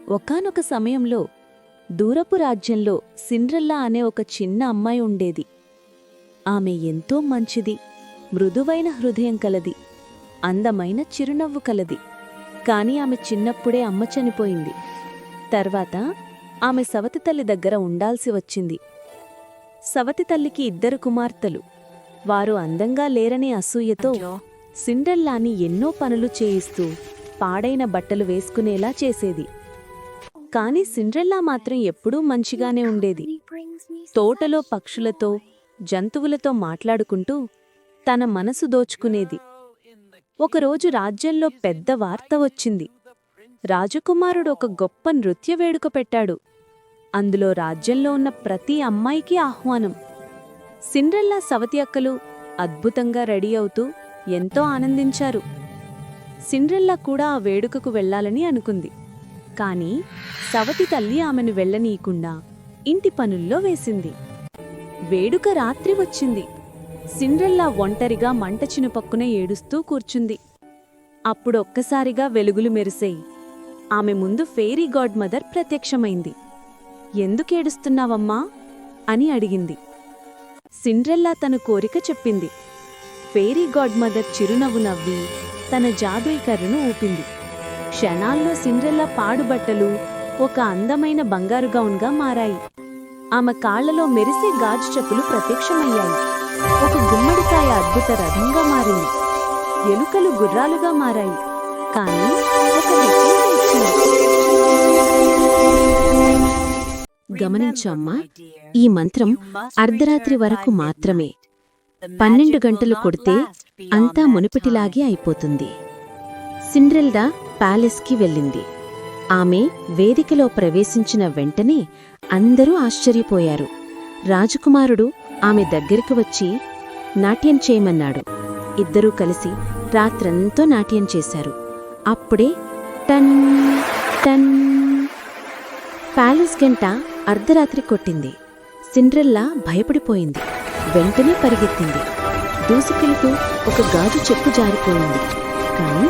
ఒకానొక సమయంలో దూరపు రాజ్యంలో సిండ్రెల్లా అనే ఒక చిన్న అమ్మాయి ఉండేది. ఆమె ఎంతో మంచిది, మృదువైన హృదయం కలది, అందమైన చిరునవ్వు కలది. కాని ఆమె చిన్నప్పుడే అమ్మ చనిపోయింది. తర్వాత ఆమె సవతి తల్లి దగ్గర ఉండాల్సి వచ్చింది. సవతి తల్లికి 2 కుమార్తెలు. వారు అందంగా లేరనే అసూయతో సిండ్రెల్లాని ఎన్నో పనులు చేయిస్తూ పాడైన బట్టలు వేసుకునేలా చేసేది. కాని సిండ్రెల్లా మాత్రం ఎప్పుడూ మంచిగానే ఉండేది. తోటలో పక్షులతో, జంతువులతో మాట్లాడుకుంటూ తన మనసు దోచుకునేది. ఒకరోజు రాజ్యంలో పెద్ద వార్త వచ్చింది. రాజకుమారుడు ఒక గొప్ప నృత్య వేడుక పెట్టాడు. అందులో రాజ్యంలో ఉన్న ప్రతి అమ్మాయికి ఆహ్వానం. సిండ్రెల్లా సవతి అక్కలు అద్భుతంగా రెడీ అవుతూ ఎంతో ఆనందించారు. సిండ్రెల్లా కూడా ఆ వేడుకకు వెళ్లాలని అనుకుంది. కాని సవతి తల్లి ఆమెను వెళ్లనీయకుండా ఇంటి పనుల్లో వేసింది. వేడుక రాత్రి వచ్చింది. సిండ్రెల్లా ఒంటరిగా మంట చినుపక్కున ఏడుస్తూ కూర్చుంది. అప్పుడొక్కసారిగా వెలుగులు మెరిసేయి. ఆమె ముందు ఫెయిరీ గాడ్ మదర్ ప్రత్యక్షమైంది. ఎందుకేడుస్తున్నావమ్మా అని అడిగింది. సిండ్రెల్లా తన కోరిక చెప్పింది. ఫెయిరీ గాడ్ మదర్ చిరునవ్వు నవ్వి తన జాదూయికర్రను ఊపింది. క్షణాల్లో సిండ్రెల్లా పాడుబట్టలు ఒక అందమైన బంగారు గౌన్గా మారాయి. ఆమె కాళ్లలో మెరిసే గాజు చెప్పులు ప్రత్యక్షమయ్యాయి. ఒక గుమ్మడికాయ అద్భుత రథంగా మారింది. ఎలుకలు గుర్రాలుగా మారాయి. కాని ఒక హెచ్చరిక ఇచ్చింది. గమనించమ్మా, ఈ మంత్రం అర్ధరాత్రి వరకు మాత్రమే. 12 గంటలు కొడితే అంతా మునుపటిలాగే అయిపోతుంది. సిండ్రెల్లా ప్యాలెస్కి వెళ్ళింది. ఆమె వేదికలో ప్రవేశించిన వెంటనే అందరూ ఆశ్చర్యపోయారు. రాజకుమారుడు ఆమె దగ్గరికి వచ్చి నాట్యం చేయమన్నాడు. ఇద్దరూ కలిసి రాత్రంతా నాట్యం చేశారు. అప్పుడే టన్ టన్ ప్యాలెస్ గంట అర్ధరాత్రి కొట్టింది. సిండ్రెల్లా భయపడిపోయింది. వెంటనే పరిగెత్తింది. దూసుకెళ్తూ ఒక గాజు చెప్పు జారిపోయింది. కాని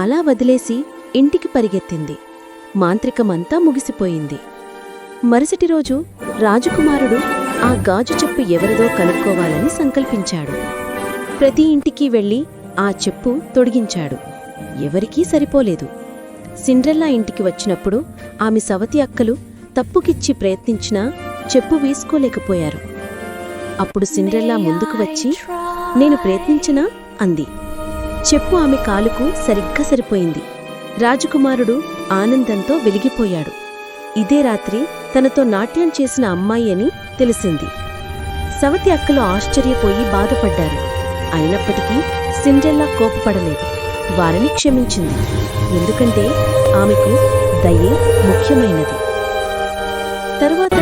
అలా వదిలేసి ఇంటికి పరిగెత్తింది. మాంత్రికమంతా ముగిసిపోయింది. మరుసటి రోజు రాజకుమారుడు ఆ గాజు చెప్పు ఎవరిదో కనుక్కోవాలని సంకల్పించాడు. ప్రతి ఇంటికి వెళ్లి ఆ చెప్పు తొడిగించాడు. ఎవరికీ సరిపోలేదు. సిండ్రెల్లా ఇంటికి వచ్చినప్పుడు ఆమె సవతి అక్కలు తప్పుకిచ్చి ప్రయత్నించినా చెప్పు వేసుకోలేకపోయారు. అప్పుడు సిండ్రెల్లా ముందుకు వచ్చి, నేను ప్రయత్నించినా అంది. చెప్పు ఆమె కాలుకు సరిగ్గా సరిపోయింది. రాజకుమారుడు ఆనందంతో వెలిగిపోయాడు. ఇదే రాత్రి తనతో నాట్యం చేసిన అమ్మాయి అని తెలిసింది. సవతి అక్కలు ఆశ్చర్యపోయి బాధపడ్డారు. అయినప్పటికీ సిండ్రెల్లా కోపపడలేదు. వారిని క్షమించింది. ఎందుకంటే ఆమెకు దయే ముఖ్యమైనది. తరువాత